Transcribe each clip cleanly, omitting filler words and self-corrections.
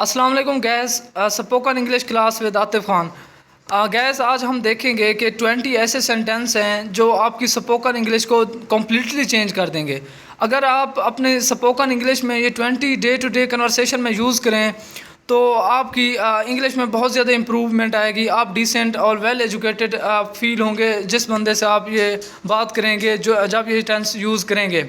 السلام علیکم guys, spoken English class with Atif Khan. Guys آج ہم دیکھیں گے کہ 20 ایسے سینٹنس ہیں جو آپ کی سپوکن انگلش کو کمپلیٹلی چینج کر دیں گے. اگر آپ اپنے سپوکن انگلش میں یہ 20 ڈے ٹو ڈے کنورسیشن میں یوز کریں تو آپ کی انگلش میں بہت زیادہ امپروومنٹ آئے گی. آپ ڈیسنٹ اور ویل ایجوکیٹڈ فیل ہوں گے جس بندے سے آپ یہ بات کریں گے جب یہ ٹینس یوز کریں گے.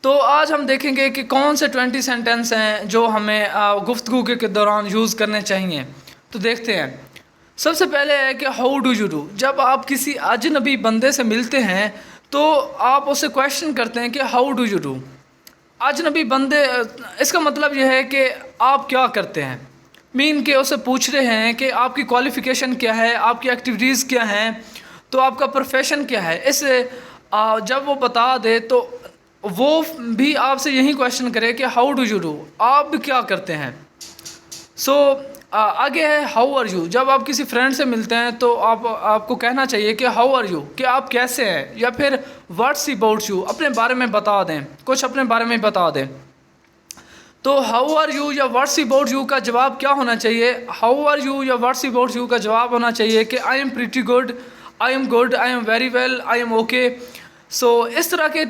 تو آج ہم دیکھیں گے کہ کون سے 20 سینٹنس ہیں جو ہمیں گفتگو کے دوران یوز کرنے چاہیے. تو دیکھتے ہیں. سب سے پہلے ہے کہ ہاؤ ڈو یو ڈو. جب آپ کسی اجنبی بندے سے ملتے ہیں تو آپ اسے کویشچن کرتے ہیں کہ ہاؤ ڈو یو ڈو. اجنبی بندے، اس کا مطلب یہ ہے کہ آپ کیا کرتے ہیں. مین کہ اسے پوچھ رہے ہیں کہ آپ کی کوالیفیکیشن کیا ہے، آپ کی ایکٹیویٹیز کیا ہیں، تو آپ کا پروفیشن کیا ہے. اس سے جب وہ بتا دے تو وہ بھی آپ سے یہی کویشچن کرے کہ ہاؤ ڈو یو ڈو، آپ کیا کرتے ہیں. سو آگے ہے ہاؤ آر یو. جب آپ کسی فرینڈ سے ملتے ہیں تو آپ کو کہنا چاہیے کہ ہاؤ آر یو، کہ آپ کیسے ہیں، یا پھر واٹس اباؤٹ یو، اپنے بارے میں بتا دیں، کچھ اپنے بارے میں بتا دیں. تو ہاؤ آر یو یا واٹس اباؤٹ یو کا جواب کیا ہونا چاہیے. ہاؤ آر یو یا واٹس اباؤٹ یو کا جواب ہونا چاہیے کہ I am pretty good, I am good, I am very well, I am okay. So اس طرح کے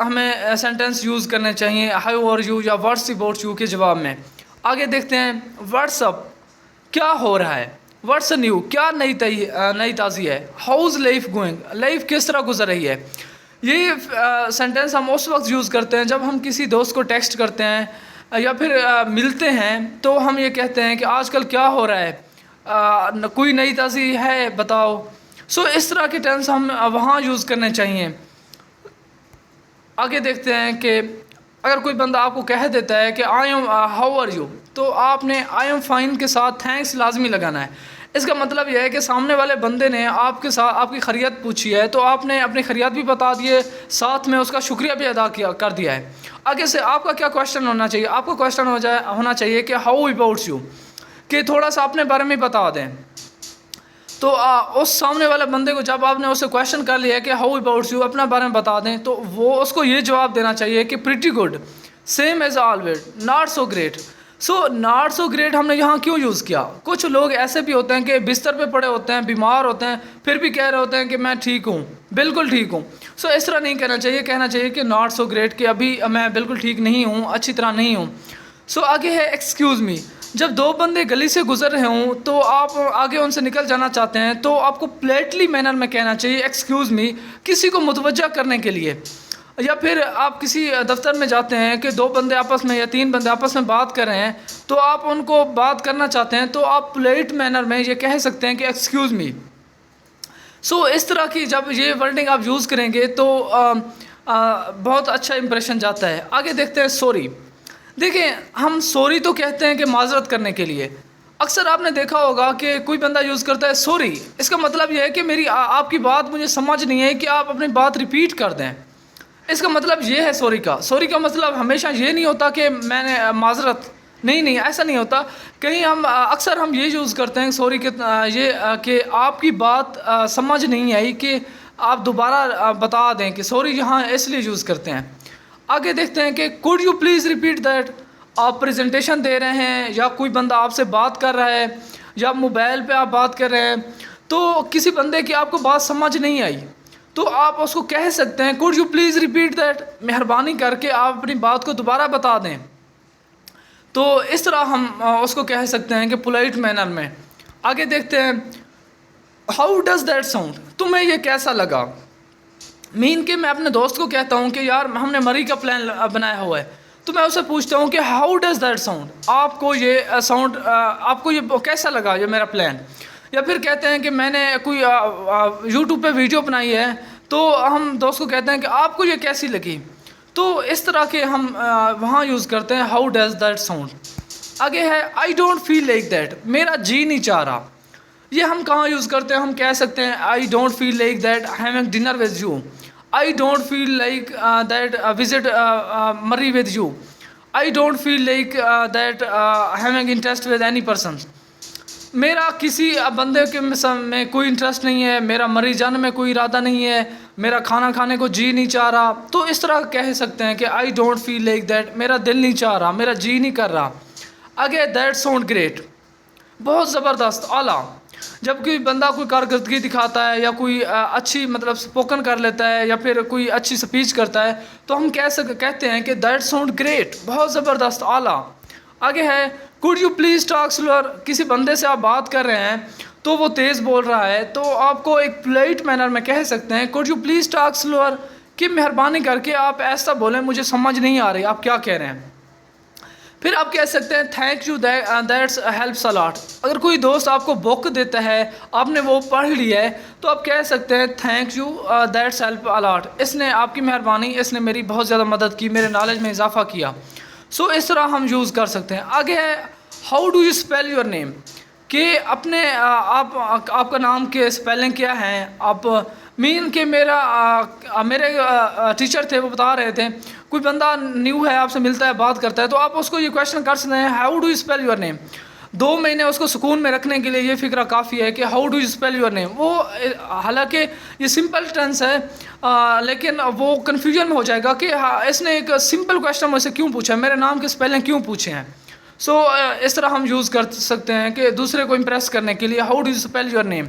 ہمیں سینٹنس یوز کرنے چاہیے ہاؤ آر یو یا واٹس اباؤٹ یو کے جواب میں. آگے دیکھتے ہیں. واٹس اپ، کیا ہو رہا ہے. واٹس نیو، کیا نئی تازی ہے. ہاؤز لائف گوئنگ، لائف کس طرح گزر رہی ہے. یہ سینٹنس ہم اس وقت یوز کرتے ہیں جب ہم کسی دوست کو ٹیکسٹ کرتے ہیں یا پھر ملتے ہیں تو ہم یہ کہتے ہیں کہ آج کل کیا ہو رہا ہے، کوئی نئی تازی ہے بتاؤ. سو اس طرح کے ٹینس ہم وہاں یوز کرنے چاہیے. آگے دیکھتے ہیں کہ اگر کوئی بندہ آپ کو کہہ دیتا ہے کہ I am how are you, تو آپ نے آئی ایم فائن کے ساتھ تھینکس لازمی لگانا ہے. اس کا مطلب یہ ہے کہ سامنے والے بندے نے آپ کے ساتھ آپ کی خیریت پوچھی ہے تو آپ نے اپنی خیریت بھی بتا دیے، ساتھ میں اس کا شکریہ بھی ادا کر دیا ہے. آگے سے آپ کا کیا کویشچن ہونا چاہیے. آپ کا کویشچن ہونا چاہیے کہ ہاؤ اباؤٹ یو، کہ تھوڑا سا اپنے بارے میں بتا دیں. تو اس سامنے والے بندے کو جب آپ نے اسے کویشچن کر لیا کہ ہاؤ اباؤٹ یو، اپنا بارے میں بتا دیں، تو وہ اس کو یہ جواب دینا چاہیے کہ pretty good, same as always, not so great. So not so great ہم نے یہاں کیوں یوز کیا. کچھ لوگ ایسے بھی ہوتے ہیں کہ بستر پہ پڑے ہوتے ہیں، بیمار ہوتے ہیں، پھر بھی کہہ رہے ہوتے ہیں کہ میں ٹھیک ہوں، بالکل ٹھیک ہوں. سو اس طرح نہیں کہنا چاہیے. کہنا چاہیے کہ ناٹ سو گریٹ، کہ ابھی میں بالکل ٹھیک نہیں ہوں، اچھی طرح نہیں ہوں. سو آگے ہے ایکسکیوز می. جب دو بندے گلی سے گزر رہے ہوں تو آپ آگے ان سے نکل جانا چاہتے ہیں تو آپ کو پلیٹلی مینر میں کہنا چاہیے ایکسکیوز می، کسی کو متوجہ کرنے کے لیے. یا پھر آپ کسی دفتر میں جاتے ہیں کہ دو بندے آپس میں یا تین بندے آپس میں بات کر رہے ہیں تو آپ ان کو بات کرنا چاہتے ہیں تو آپ پولیٹ مینر میں یہ کہہ سکتے ہیں کہ ایکسکیوز می. سو اس طرح کی جب یہ ورڈنگ آپ یوز کریں گے تو بہت اچھا امپریشن جاتا ہے. آگے دیکھتے ہیں سوری. دیکھیں ہم سوری تو کہتے ہیں کہ معذرت کرنے کے لیے. اکثر آپ نے دیکھا ہوگا کہ کوئی بندہ یوز کرتا ہے سوری. اس کا مطلب یہ ہے کہ آپ کی بات مجھے سمجھ نہیں ہے، کہ آپ اپنی بات ریپیٹ کر دیں. اس کا مطلب یہ ہے سوری کا. سوری کا مطلب ہمیشہ یہ نہیں ہوتا کہ میں نے معذرت، نہیں ایسا نہیں ہوتا. کہیں اکثر ہم یہ یوز کرتے ہیں سوری کے یہ کہ آپ کی بات سمجھ نہیں آئی، کہ آپ دوبارہ بتا دیں کہ سوری. یہاں اس لیے یوز کرتے ہیں. آگے دیکھتے ہیں کہ could you please repeat that. آپ پریزنٹیشن دے رہے ہیں یا کوئی بندہ آپ سے بات کر رہا ہے یا موبائل پہ آپ بات کر رہے ہیں تو کسی بندے کی آپ کو بات سمجھ نہیں آئی تو آپ اس کو کہہ سکتے ہیں could you please repeat that. مہربانی کر کے آپ اپنی بات کو دوبارہ بتا دیں. تو اس طرح ہم اس کو کہہ سکتے ہیں کہ پولائٹ مینر میں. آگے دیکھتے ہیں ہاؤ ڈز دیٹ ساؤنڈ. تمہیں یہ کیسا لگا. مین کہ میں اپنے دوست کو کہتا ہوں کہ یار ہم نے مری کا پلان بنایا ہوا ہے تو میں اسے پوچھتا ہوں کہ ہاؤ ڈز دیٹ ساؤنڈ. آپ کو یہ ساؤنڈ، آپ کو یہ کیسا لگا یہ میرا پلان. یا پھر کہتے ہیں کہ میں نے کوئی یوٹیوب پہ ویڈیو بنائی ہے تو ہم دوست کو کہتے ہیں کہ آپ کو یہ کیسی لگی. تو اس طرح کے ہم وہاں یوز کرتے ہیں ہاؤ ڈز دیٹ ساؤنڈ. آگے ہے I don't feel like that. میرا جی نہیں چاہ رہا. یہ ہم کہاں یوز کرتے ہیں. ہم کہہ سکتے ہیں I don't feel like that having dinner with you. I don't feel like that visit Murree with you. I don't feel like that having interest with any person. میرا کسی بندے کے میں کوئی انٹرسٹ نہیں ہے، میرا مری جانے میں کوئی ارادہ نہیں ہے، میرا کھانا کھانے کو جی نہیں چاہ رہا. تو اس طرح کہہ سکتے ہیں کہ I don't feel like that. میرا دل نہیں چاہ رہا، میرا جی نہیں کر رہا. آگے دیٹ ساؤنڈ گریٹ، بہت زبردست، اعلیٰ. جب کوئی بندہ کوئی کارکردگی دکھاتا ہے یا کوئی اچھی مطلب اسپوکن کر لیتا ہے یا پھر کوئی اچھی اسپیچ کرتا ہے تو ہم کہتے ہیں کہ دیٹ ساؤنڈ گریٹ، بہت زبردست، اعلیٰ. آگے ہے could you please talk slower, کسی بندے سے آپ بات کر رہے ہیں تو وہ تیز بول رہا ہے تو آپ کو ایک پولائٹ مینر میں کہہ سکتے ہیں could you please talk slower, کہ مہربانی کر کے آپ ایسا بولیں مجھے سمجھ نہیں آ رہی آپ کیا کہہ رہے ہیں. پھر آپ کہہ سکتے ہیں thank you that's helps a lot. اگر کوئی دوست آپ کو بک دیتا ہے آپ نے وہ پڑھ لیا ہے تو آپ کہہ سکتے ہیں thank you that's help a lot, اس نے آپ کی مہربانی، اس نے میری بہت زیادہ مدد کی، میرے نالج میں اضافہ کیا. سو اس طرح ہم یوز کر سکتے ہیں. آگے ہے how do you spell your نیم، کہ اپنے آپ کا نام کے اسپیلنگ کیا ہے. آپ مین کہ میرے ٹیچر تھے وہ بتا رہے تھے کوئی بندہ نیو ہے آپ سے ملتا ہے بات کرتا ہے تو آپ اس کو یہ کویشچن کر سکتے ہیں how do you spell your نیم. 2 مہینے اس کو سکون میں رکھنے کے لیے یہ فکرہ کافی ہے کہ how do you spell your نیم. وہ حالانکہ یہ سمپل ٹینس ہے لیکن وہ کنفیوژن میں ہو جائے گا کہ اس نے ایک سمپل کویشچن مجھ سے کیوں پوچھا، میرے نام کے اسپیلنگ کیوں پوچھے ہیں. سو اس طرح ہم یوز کر سکتے ہیں کہ دوسرے کو امپریس کرنے کے لیے how do you spell your name.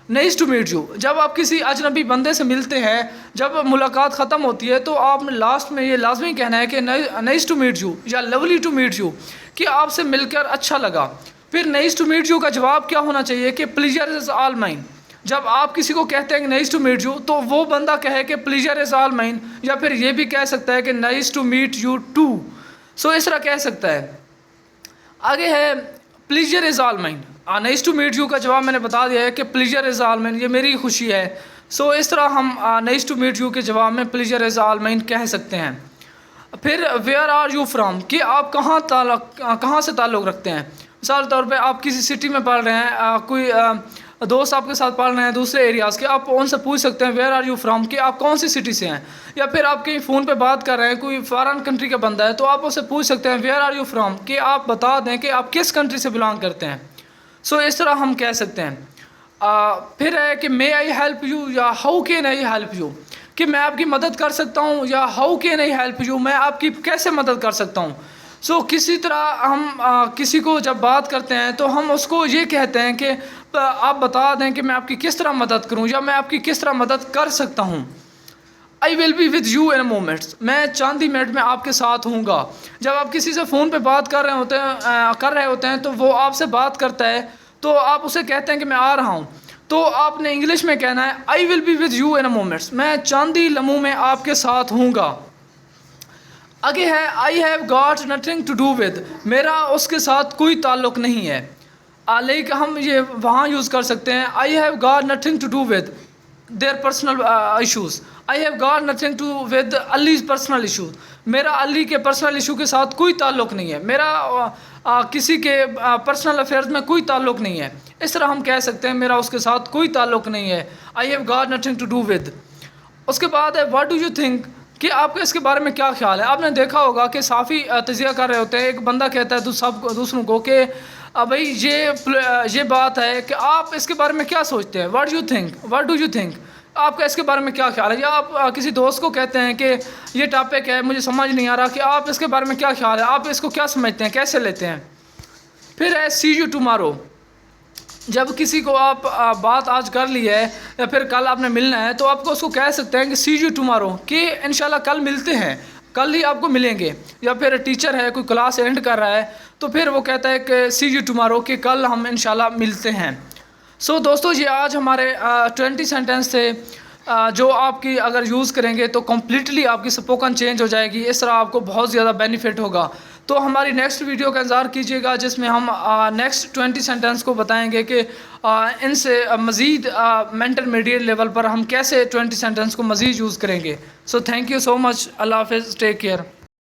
Nice to meet you, جب آپ کسی اجنبی بندے سے ملتے ہیں جب ملاقات ختم ہوتی ہے تو آپ نے لاسٹ میں یہ لازمی کہنا ہے کہ نائس ٹو میٹ یو یا لولی ٹو میٹ یو، کہ آپ سے مل کر اچھا لگا. پھر نائس ٹو میٹ یو کا جواب کیا ہونا چاہیے کہ پلیجر از آل مائن. جب آپ کسی کو کہتے ہیں کہ نائس ٹو میٹ یو تو وہ بندہ کہے کہ پلیجر از آل مائن، یا پھر یہ بھی کہہ سکتا ہے کہ nice to meet you too. So اس طرح کہہ سکتا ہے. آگے ہے pleasure is all mine. Nice to meet you کا جواب میں نے بتا دیا ہے کہ پلیجر از آل مائن، یہ میری خوشی ہے. سو اس طرح ہم نائس ٹو میٹ یو کے جواب میں پلیجر از آل مائن کہہ سکتے ہیں. پھر ویئر آر یو فرام، کہ آپ کہاں سے تعلق رکھتے ہیں. مثال طور پہ آپ کسی سٹی میں پڑھ رہے ہیں، کوئی دوست آپ کے ساتھ پڑھ رہے ہیں دوسرے ایریاز کے، آپ ان سے پوچھ سکتے ہیں ویئر آر یو فرام، کہ آپ کون سی سٹی سے ہیں. یا پھر آپ کہیں فون پہ بات کر رہے ہیں کوئی فارن کنٹری کا بندہ ہے تو آپ اسے پوچھ سکتے ہیں ویئر آر یو فرام، کہ آپ بتا دیں کہ آپ کس کنٹری سے بلانگ کرتے ہیں. سو اس طرح ہم کہہ سکتے ہیں. پھر ہے کہ مے آئی ہیلپ یو یا how can I help you, کہ میں آپ کی مدد کر سکتا ہوں، یا how can I help you, میں آپ کی کیسے مدد کر سکتا ہوں. سو کسی طرح ہم کسی کو جب بات کرتے ہیں تو ہم اس کو یہ کہتے ہیں کہ آپ بتا دیں کہ میں آپ کی کس طرح مدد کروں یا میں آپ کی کس طرح مدد کر سکتا ہوں. I will be with you in a moment, میں چاند ہی منٹ میں آپ کے ساتھ ہوں گا. جب آپ کسی سے فون پہ بات کر رہے ہوتے ہیں تو وہ آپ سے بات کرتا ہے تو آپ اسے کہتے ہیں کہ میں آ رہا ہوں، تو آپ نے انگلش میں کہنا ہے I will be with you in a moment, میں چاند ہی لمحوں میں آپ کے ساتھ ہوں گا. آگے ہے I have got nothing to do with, میرا اس کے ساتھ کوئی تعلق نہیں ہے. لیکن ہم یہ وہاں یوز کر سکتے ہیں I have got nothing to do with their personal issues. I have got nothing to with Ali's personal issue, میرا علی کے پرسنل ایشو کے ساتھ کوئی تعلق نہیں ہے، میرا کسی کے پرسنل افیئرز میں کوئی تعلق نہیں ہے. اس طرح ہم کہہ سکتے ہیں میرا اس کے ساتھ کوئی تعلق نہیں ہے، I have got nothing to do with. اس کے بعد ہے واٹ ڈو یو تھنک، کہ آپ کا اس کے بارے میں کیا خیال ہے. آپ نے دیکھا ہوگا کہ صافی تجزیہ کر رہے ہوتے ہیں، ایک بندہ کہتا ہے دوسروں کو کہ بھائی یہ بات ہے کہ آپ اس کے بارے میں کیا سوچتے ہیں، واٹ ڈو یو تھنک، آپ کا اس کے بارے میں کیا خیال ہے. یا آپ کسی دوست کو کہتے ہیں کہ یہ ٹاپک ہے مجھے سمجھ نہیں آ رہا، کہ آپ اس کے بارے میں کیا خیال ہے، آپ اس کو کیا سمجھتے ہیں، کیسے لیتے ہیں. پھر ہے سی یو ٹمارو، جب کسی کو آپ بات آج کر لی ہے یا پھر کل آپ نے ملنا ہے تو آپ کو اس کو کہہ سکتے ہیں کہ سی یو ٹمارو، کہ انشاءاللہ کل ملتے ہیں، کل ہی آپ کو ملیں گے. یا پھر ٹیچر ہے کوئی کلاس اینڈ کر رہا ہے تو پھر وہ کہتا ہے کہ سی یو ٹمارو، کہ کل ہم انشاءاللہ ملتے ہیں. سو دوستو یہ آج ہمارے 20 سینٹنس تھے جو آپ کی اگر یوز کریں گے تو کمپلیٹلی آپ کی اسپوکن چینج ہو جائے گی. اس طرح آپ کو بہت زیادہ بینیفٹ ہوگا. تو ہماری نیکسٹ ویڈیو کا انتظار کیجیے گا جس میں ہم نیکسٹ 20 سینٹنس کو بتائیں گے کہ ان سے مزید انٹرمیڈیٹ لیول پر ہم کیسے 20 سینٹنس کو مزید یوز کریں گے. سو تھینک یو سو مچ، اللہ حافظ، ٹیک کیئر.